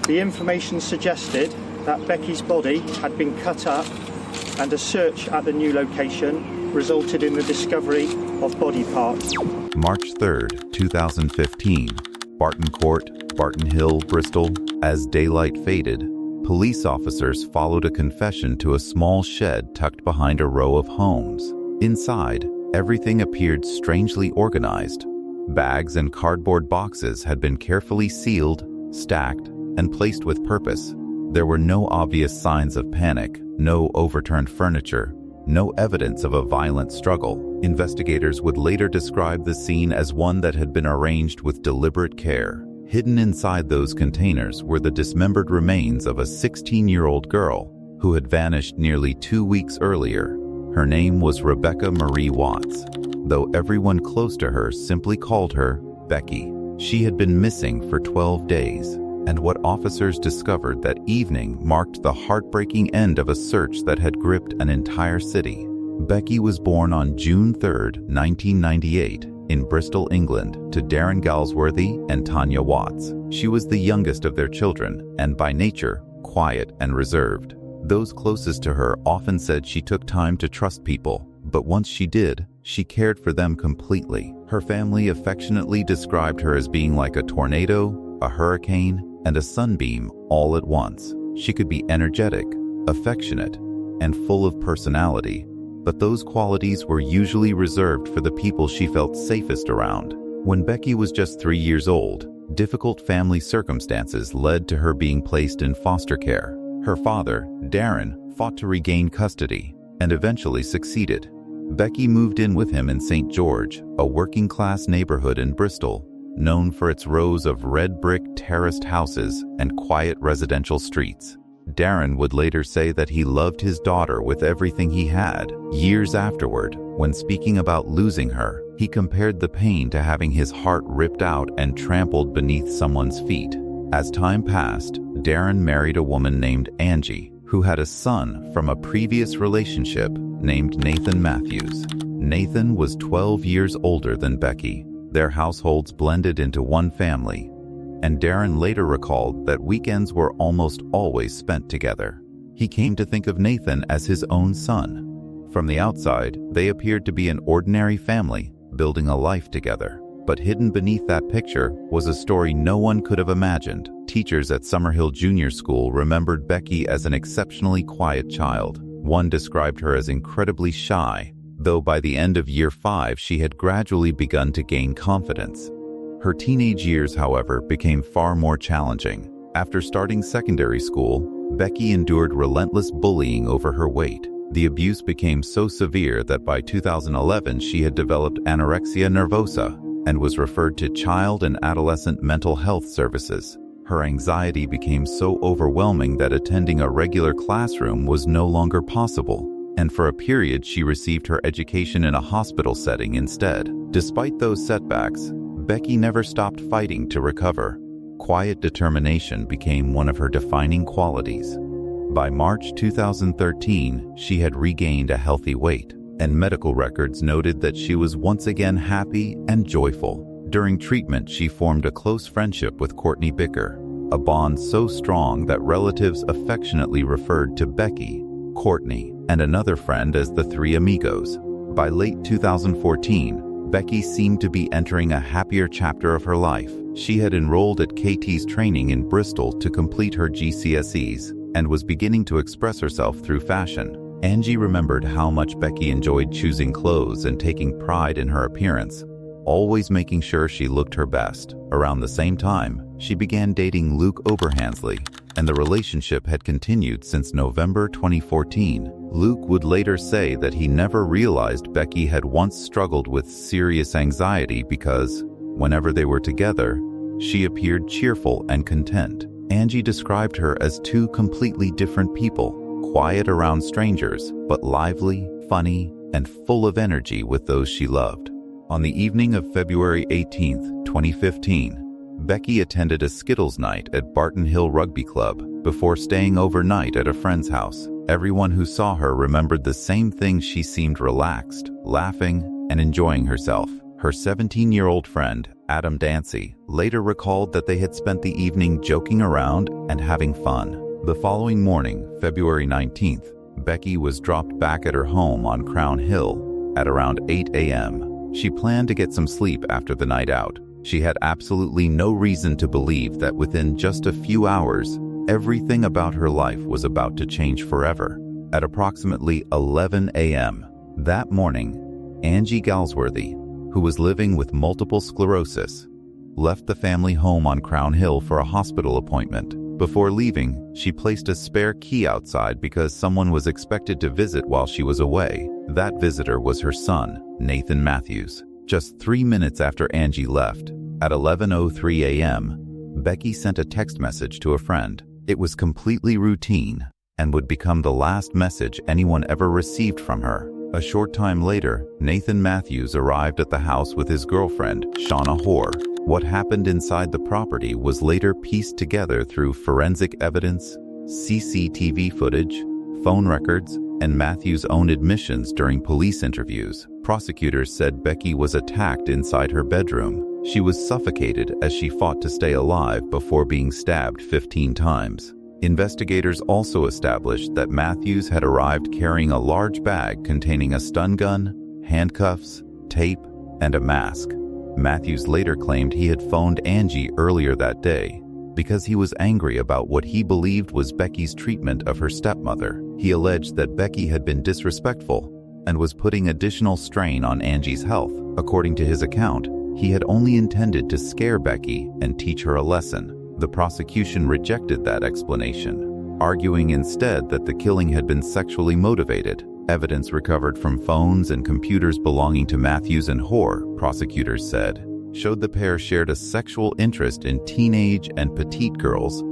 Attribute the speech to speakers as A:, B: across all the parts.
A: The information suggested that Becky's body had been cut up, and a search at the new location resulted in the discovery of body parts.
B: March 3rd, 2015, Barton Court, Barton Hill, Bristol. As daylight faded, police officers followed a confession to a small shed tucked behind a row of homes. Inside, everything appeared strangely organized. Bags and cardboard boxes had been carefully sealed, stacked, and placed with purpose. There were no obvious signs of panic, no overturned furniture, no evidence of a violent struggle. Investigators would later describe the scene as one that had been arranged with deliberate care. Hidden inside those containers were the dismembered remains of a 16-year-old girl who had vanished nearly 2 weeks earlier. Her name was Rebecca Marie Watts, though everyone close to her simply called her Becky. She had been missing for 12 days, and what officers discovered that evening marked the heartbreaking end of a search that had gripped an entire city. Becky was born on June 3, 1998, in Bristol, England, to Darren Galsworthy and Tanya Watts. She was the youngest of their children, and by nature, quiet and reserved. Those closest to her often said she took time to trust people, but once she did, she cared for them completely. Her family affectionately described her as being like a tornado, a hurricane, and a sunbeam all at once. She could be energetic, affectionate, and full of personality, but those qualities were usually reserved for the people she felt safest around. When Becky was just 3 years old, difficult family circumstances led to her being placed in foster care. Her father, Darren, fought to regain custody and eventually succeeded. Becky moved in with him in St. George, a working-class neighborhood in Bristol, known for its rows of red brick terraced houses and quiet residential streets. Darren would later say that he loved his daughter with everything he had. Years afterward, when speaking about losing her, he compared the pain to having his heart ripped out and trampled beneath someone's feet. As time passed, Darren married a woman named Angie, who had a son from a previous relationship named Nathan Matthews. Nathan was 12 years older than Becky. Their households blended into one family, and Darren later recalled that weekends were almost always spent together. He came to think of Nathan as his own son. From the outside, they appeared to be an ordinary family, building a life together. But hidden beneath that picture was a story no one could have imagined. Teachers at Summerhill Junior School remembered Becky as an exceptionally quiet child. One described her as incredibly shy, though by the end of year 5 she had gradually begun to gain confidence. Her teenage years, however, became far more challenging. After starting secondary school, Becky endured relentless bullying over her weight. The abuse became so severe that by 2011 she had developed anorexia nervosa and was referred to child and adolescent mental health services. Her anxiety became so overwhelming that attending a regular classroom was no longer possible, and for a period she received her education in a hospital setting instead. Despite those setbacks, Becky never stopped fighting to recover. Quiet determination became one of her defining qualities. By March 2013, she had regained a healthy weight, and medical records noted that she was once again happy and joyful. During treatment, she formed a close friendship with Courtney Bicker, a bond so strong that relatives affectionately referred to Becky, Courtney, and another friend as the Three Amigos. By late 2014, Becky seemed to be entering a happier chapter of her life. She had enrolled at KT's training in Bristol to complete her GCSEs and was beginning to express herself through fashion. Angie remembered how much Becky enjoyed choosing clothes and taking pride in her appearance, always making sure she looked her best. Around the same time, she began dating Luke Oberhansley, and the relationship had continued since November 2014. Luke would later say that he never realized Becky had once struggled with serious anxiety because, whenever they were together, she appeared cheerful and content. Angie described her as two completely different people, quiet around strangers, but lively, funny, and full of energy with those she loved. On the evening of February 18, 2015, Becky attended a Skittles night at Barton Hill Rugby Club before staying overnight at a friend's house. Everyone who saw her remembered the same thing: she seemed relaxed, laughing, and enjoying herself. Her 17-year-old friend, Adam Dancy, later recalled that they had spent the evening joking around and having fun. The following morning, February 19th, Becky was dropped back at her home on Crown Hill at around 8 a.m. She planned to get some sleep after the night out. She had absolutely no reason to believe that within just a few hours, everything about her life was about to change forever. At approximately 11 a.m. that morning, Angie Galsworthy, who was living with multiple sclerosis, left the family home on Crown Hill for a hospital appointment. Before leaving, she placed a spare key outside because someone was expected to visit while she was away. That visitor was her son, Nathan Matthews. Just 3 minutes after Angie left, at 11:03 a.m., Becky sent a text message to a friend. It was completely routine and would become the last message anyone ever received from her. A short time later, Nathan Matthews arrived at the house with his girlfriend, Shauna Hoare. What happened inside the property was later pieced together through forensic evidence, CCTV footage, phone records, and Matthews' own admissions during police interviews. Prosecutors said Becky was attacked inside her bedroom. She was suffocated as she fought to stay alive before being stabbed 15 times. Investigators also established that Matthews had arrived carrying a large bag containing a stun gun, handcuffs, tape, and a mask. Matthews later claimed he had phoned Angie earlier that day because he was angry about what he believed was Becky's treatment of her stepmother. He alleged that Becky had been disrespectful and was putting additional strain on Angie's health. According to his account, he had only intended to scare Becky and teach her a lesson. The prosecution rejected that explanation, arguing instead that the killing had been sexually motivated. Evidence recovered from phones and computers belonging to Matthews and Hoare, prosecutors said, showed the pair shared a sexual interest in teenage and petite girls,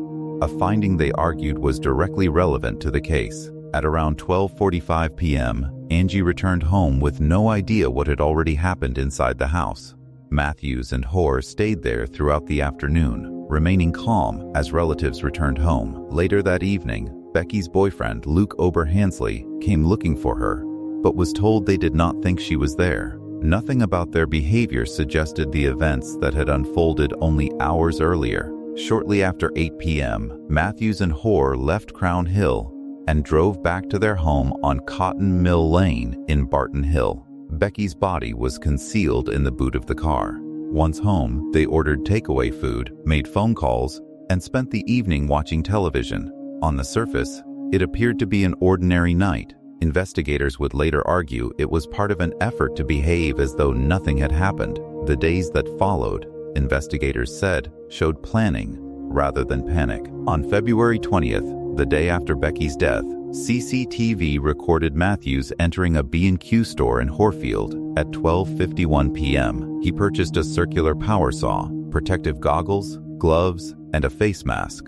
B: a finding they argued was directly relevant to the case. At around 12:45 p.m., Angie returned home with no idea what had already happened inside the house. Matthews and Hoare stayed there throughout the afternoon, remaining calm as relatives returned home. Later that evening, Becky's boyfriend, Luke Oberhansley, came looking for her, but was told they did not think she was there. Nothing about their behavior suggested the events that had unfolded only hours earlier. Shortly after 8 p.m., Matthews and Hoare left Crown Hill and drove back to their home on Cotton Mill Lane in Barton Hill. Becky's body was concealed in the boot of the car. Once home, they ordered takeaway food, made phone calls, and spent the evening watching television. On the surface, it appeared to be an ordinary night. Investigators would later argue it was part of an effort to behave as though nothing had happened. The days that followed, investigators said, showed planning rather than panic. On February 20th, the day after Becky's death, CCTV recorded Matthews entering a B&Q store in Horefield at 12:51 p.m. He purchased a circular power saw, protective goggles, gloves, and a face mask.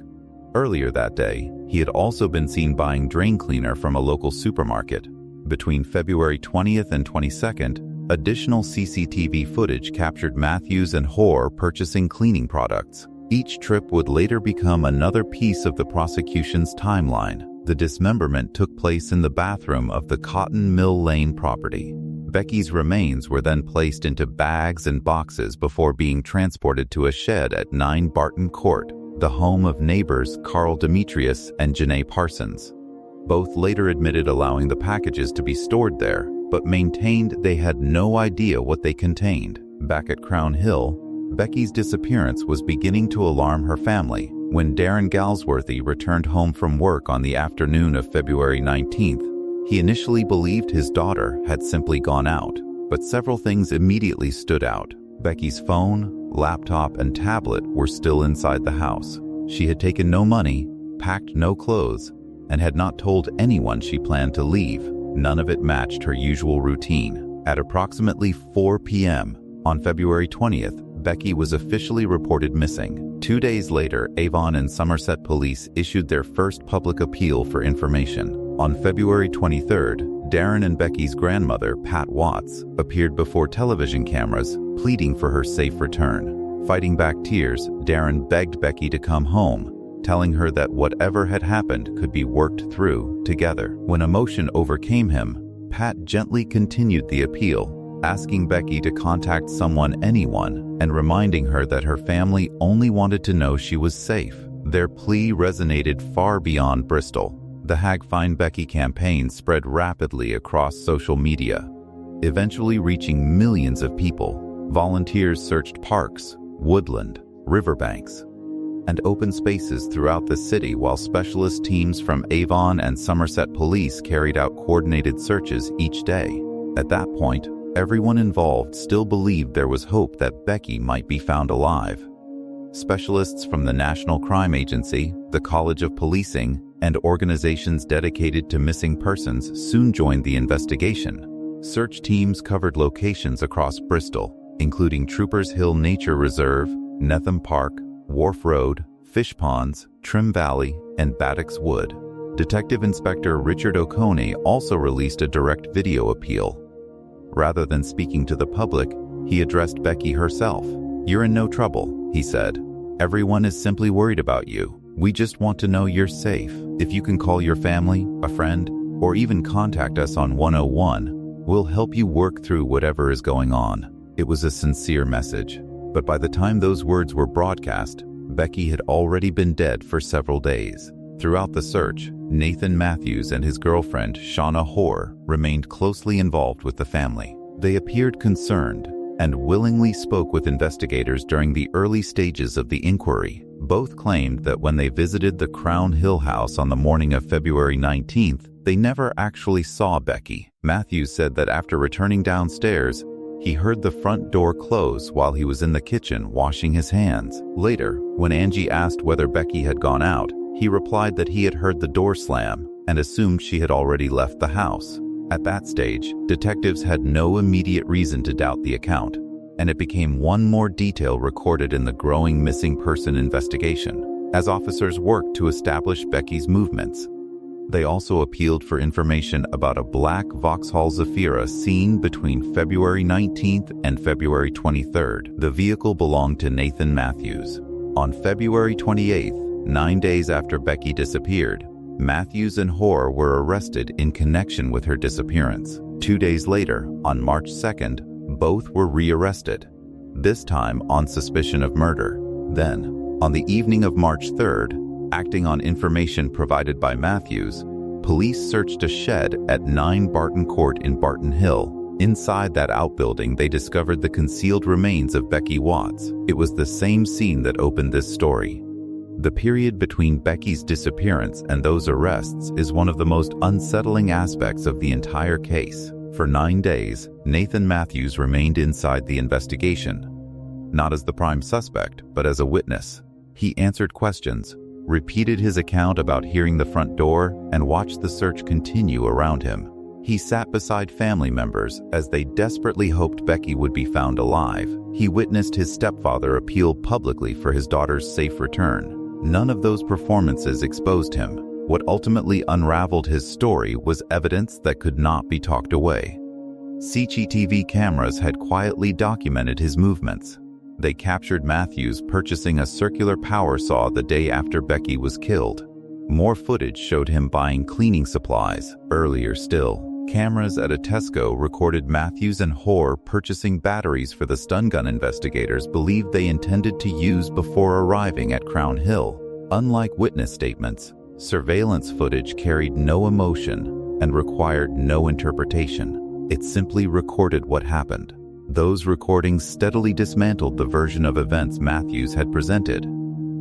B: Earlier that day, he had also been seen buying drain cleaner from a local supermarket. Between February 20th and 22nd, additional CCTV footage captured Matthews and Hoare purchasing cleaning products. Each trip would later become another piece of the prosecution's timeline. The dismemberment took place in the bathroom of the Cotton Mill Lane property. Becky's remains were then placed into bags and boxes before being transported to a shed at 9 Barton Court, the home of neighbors Carl Demetrius and Janae Parsons. Both later admitted allowing the packages to be stored there, but maintained they had no idea what they contained. Back at Crown Hill, Becky's disappearance was beginning to alarm her family. When Darren Galsworthy returned home from work on the afternoon of February 19th, he initially believed his daughter had simply gone out, but several things immediately stood out. Becky's phone, laptop, and tablet were still inside the house. She had taken no money, packed no clothes, and had not told anyone she planned to leave. None of it matched her usual routine. At approximately 4 p.m. on February 20th, Becky was officially reported missing. 2 days later, Avon and Somerset police issued their first public appeal for information. On February 23rd, Darren and Becky's grandmother, Pat Watts, appeared before television cameras, pleading for her safe return. Fighting back tears, Darren begged Becky to come home, telling her that whatever had happened could be worked through together. When emotion overcame him, Pat gently continued the appeal, asking Becky to contact anyone, and reminding her that her family only wanted to know she was safe. Their plea resonated far beyond Bristol. The Find Becky campaign spread rapidly across social media, eventually reaching millions of people. Volunteers searched parks, woodland, riverbanks, and open spaces throughout the city, while specialist teams from Avon and Somerset Police carried out coordinated searches each day. At that point, everyone involved still believed there was hope that Becky might be found alive. Specialists from the National Crime Agency, the College of Policing, and organizations dedicated to missing persons soon joined the investigation. Search teams covered locations across Bristol, including Troopers Hill Nature Reserve, Netham Park, Wharf Road, Fish Ponds, Trim Valley, and Baddocks Wood. Detective Inspector Richard O'Coney also released a direct video appeal. Rather than speaking to the public, he addressed Becky herself. "You're in no trouble," he said. "Everyone is simply worried about you. We just want to know you're safe. If you can call your family, a friend, or even contact us on 101, we'll help you work through whatever is going on." It was a sincere message. But by the time those words were broadcast, Becky had already been dead for several days. Throughout the search, Nathan Matthews and his girlfriend, Shauna Hoare, remained closely involved with the family. They appeared concerned and willingly spoke with investigators during the early stages of the inquiry. Both claimed that when they visited the Crown Hill house on the morning of February 19th, they never actually saw Becky. Matthews said that after returning downstairs, he heard the front door close while he was in the kitchen washing his hands. Later, when Angie asked whether Becky had gone out, he replied that he had heard the door slam and assumed she had already left the house. At that stage, detectives had no immediate reason to doubt the account, and it became one more detail recorded in the growing missing person investigation. As officers worked to establish Becky's movements, they also appealed for information about a black Vauxhall Zafira seen between February 19th and February 23rd. The vehicle belonged to Nathan Matthews. On February 28th, 9 days after Becky disappeared, Matthews and Hoare were arrested in connection with her disappearance. 2 days later, on March 2nd, both were rearrested, this time on suspicion of murder. Then, on the evening of March 3rd, acting on information provided by Matthews, police searched a shed at 9 Barton Court in Barton Hill. Inside that outbuilding, they discovered the concealed remains of Becky Watts. It was the same scene that opened this story. The period between Becky's disappearance and those arrests is one of the most unsettling aspects of the entire case. For 9 days, Nathan Matthews remained inside the investigation, not as the prime suspect, but as a witness. He answered questions, repeated his account about hearing the front door, and watched the search continue around him. He sat beside family members as they desperately hoped Becky would be found alive. He witnessed his stepfather appeal publicly for his daughter's safe return. None of those performances exposed him. What ultimately unraveled his story was evidence that could not be talked away. CCTV cameras had quietly documented his movements. They captured Matthews purchasing a circular power saw the day after Becky was killed. More footage showed him buying cleaning supplies. Earlier still, cameras at a Tesco recorded Matthews and Hoare purchasing batteries for the stun gun investigators believed they intended to use before arriving at Crown Hill. Unlike witness statements, surveillance footage carried no emotion and required no interpretation. It simply recorded what happened. Those recordings steadily dismantled the version of events Matthews had presented.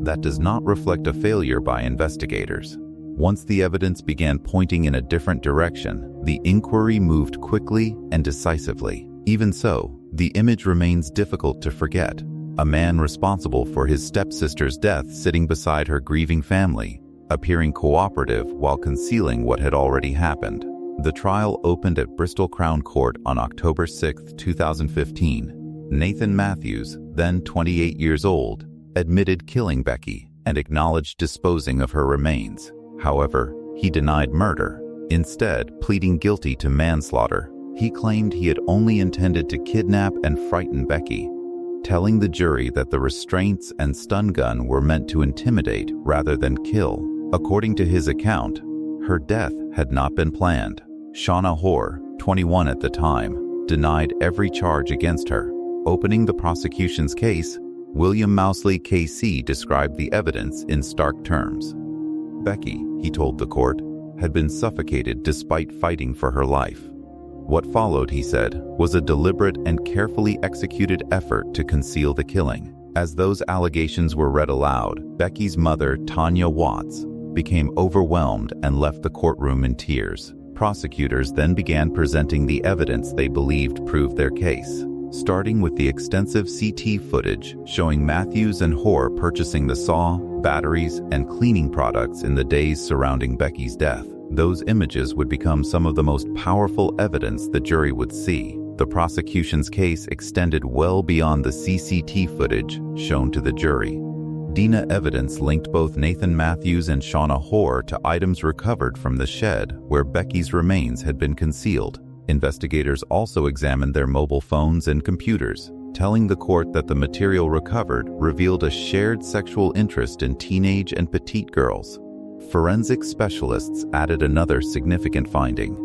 B: That does not reflect a failure by investigators. Once the evidence began pointing in a different direction, the inquiry moved quickly and decisively. Even so, the image remains difficult to forget. A man responsible for his stepsister's death sitting beside her grieving family, appearing cooperative while concealing what had already happened. The trial opened at Bristol Crown Court on October 6, 2015. Nathan Matthews, then 28 years old, admitted killing Becky and acknowledged disposing of her remains. However, he denied murder, instead pleading guilty to manslaughter. He claimed he had only intended to kidnap and frighten Becky, telling the jury that the restraints and stun gun were meant to intimidate rather than kill. According to his account, her death had not been planned. Shauna Hoare, 21 at the time, denied every charge against her. Opening the prosecution's case, William Mousley KC described the evidence in stark terms. Becky, he told the court, had been suffocated despite fighting for her life. What followed, he said, was a deliberate and carefully executed effort to conceal the killing. As those allegations were read aloud, Becky's mother, Tanya Watts, became overwhelmed and left the courtroom in tears. Prosecutors then began presenting the evidence they believed proved their case, starting with the extensive CT footage showing Matthews and Hoare purchasing the saw, batteries, and cleaning products in the days surrounding Becky's death. Those images would become some of the most powerful evidence the jury would see. The prosecution's case extended well beyond the CCTV footage shown to the jury. DNA evidence linked both Nathan Matthews and Shauna Hoare to items recovered from the shed where Becky's remains had been concealed. Investigators also examined their mobile phones and computers, telling the court that the material recovered revealed a shared sexual interest in teenage and petite girls. Forensic specialists added another significant finding.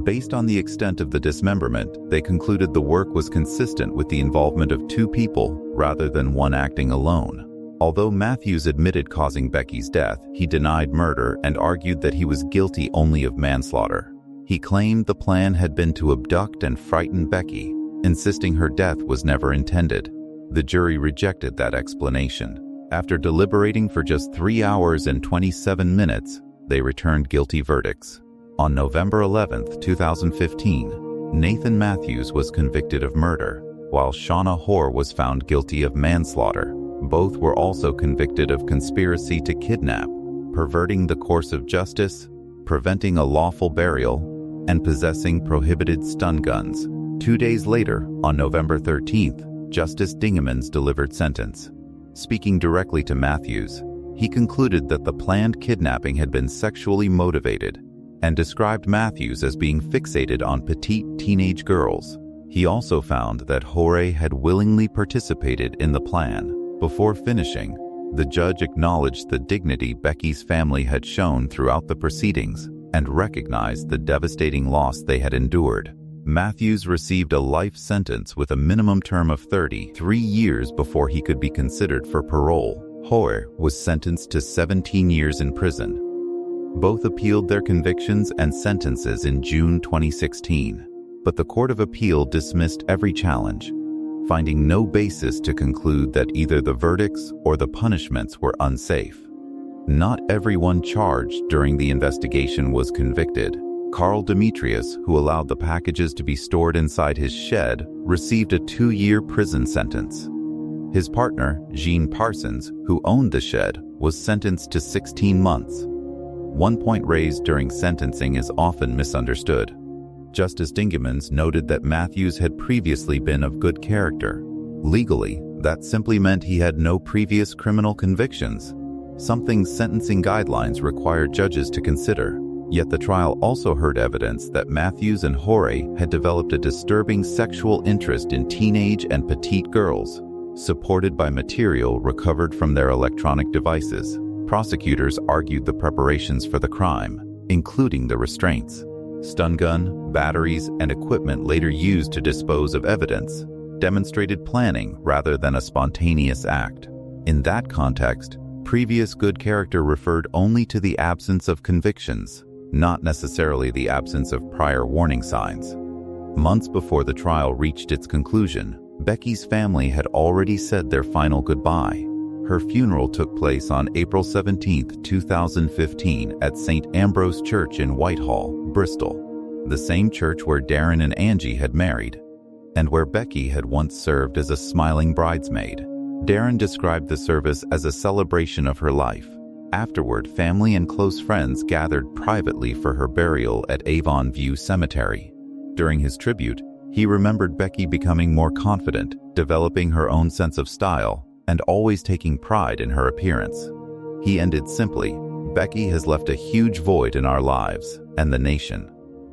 B: Based on the extent of the dismemberment, they concluded the work was consistent with the involvement of two people rather than one acting alone. Although Matthews admitted causing Becky's death, he denied murder and argued that he was guilty only of manslaughter. He claimed the plan had been to abduct and frighten Becky, insisting her death was never intended. The jury rejected that explanation. After deliberating for just 3 hours and 27 minutes, they returned guilty verdicts. On November 11, 2015, Nathan Matthews was convicted of murder, while Shauna Hoare was found guilty of manslaughter. Both were also convicted of conspiracy to kidnap, perverting the course of justice, preventing a lawful burial, and possessing prohibited stun guns. 2 days later, on November 13th, Justice Dingemans delivered sentence. Speaking directly to Matthews, he concluded that the planned kidnapping had been sexually motivated and described Matthews as being fixated on petite teenage girls. He also found that Hoare had willingly participated in the plan. Before finishing, the judge acknowledged the dignity Becky's family had shown throughout the proceedings and recognized the devastating loss they had endured. Matthews received a life sentence with a minimum term of 33 years before he could be considered for parole. Hoare was sentenced to 17 years in prison. Both appealed their convictions and sentences in June 2016, but the Court of Appeal dismissed every challenge, finding no basis to conclude that either the verdicts or the punishments were unsafe. Not everyone charged during the investigation was convicted. Carl Demetrius, who allowed the packages to be stored inside his shed, received a 2-year prison sentence. His partner, Jean Parsons, who owned the shed, was sentenced to 16 months. One point raised during sentencing is often misunderstood. Justice Dingemans noted that Matthews had previously been of good character. Legally, that simply meant he had no previous criminal convictions, something sentencing guidelines require judges to consider. Yet the trial also heard evidence that Matthews and Hoare had developed a disturbing sexual interest in teenage and petite girls, supported by material recovered from their electronic devices. Prosecutors argued the preparations for the crime, including the restraints, stun gun, batteries, and equipment later used to dispose of evidence, demonstrated planning rather than a spontaneous act. In that context, previous good character referred only to the absence of convictions, not necessarily the absence of prior warning signs. Months before the trial reached its conclusion, Becky's family had already said their final goodbye. Her funeral took place on April 17, 2015 at St. Ambrose Church in Whitehall, Bristol, the same church where Darren and Angie had married, and where Becky had once served as a smiling bridesmaid. Darren described the service as a celebration of her life. Afterward, family and close friends gathered privately for her burial at Avon View Cemetery. During his tribute, he remembered Becky becoming more confident, developing her own sense of style, and always taking pride in her appearance. He ended simply, "Becky has left a huge void in our lives and the nation.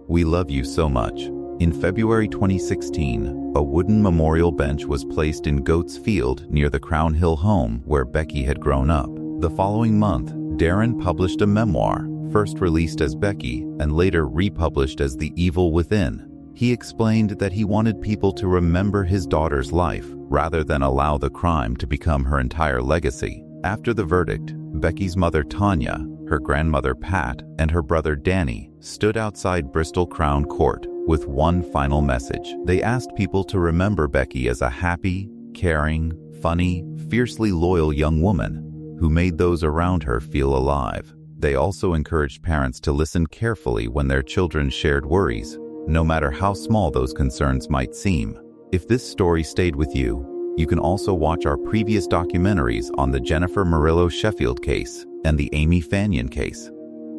B: We love you so much." In February 2016, a wooden memorial bench was placed in Goats Field near the Crown Hill home where Becky had grown up. The following month, Darren published a memoir, first released as Becky and later republished as The Evil Within. He explained that he wanted people to remember his daughter's life rather than allow the crime to become her entire legacy. After the verdict, Becky's mother Tanya, her grandmother Pat, and her brother Danny stood outside Bristol Crown Court with one final message. They asked people to remember Becky as a happy, caring, funny, fiercely loyal young woman who made those around her feel alive. They also encouraged parents to listen carefully when their children shared worries, no matter how small those concerns might seem. If this story stayed with you, you can also watch our previous documentaries on the Jennifer Murillo Sheffield case and the Amy Fanyon case,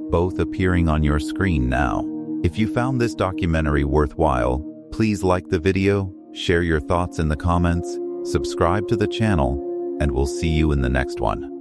B: both appearing on your screen now. If you found this documentary worthwhile, please like the video, share your thoughts in the comments, subscribe to the channel, and we'll see you in the next one.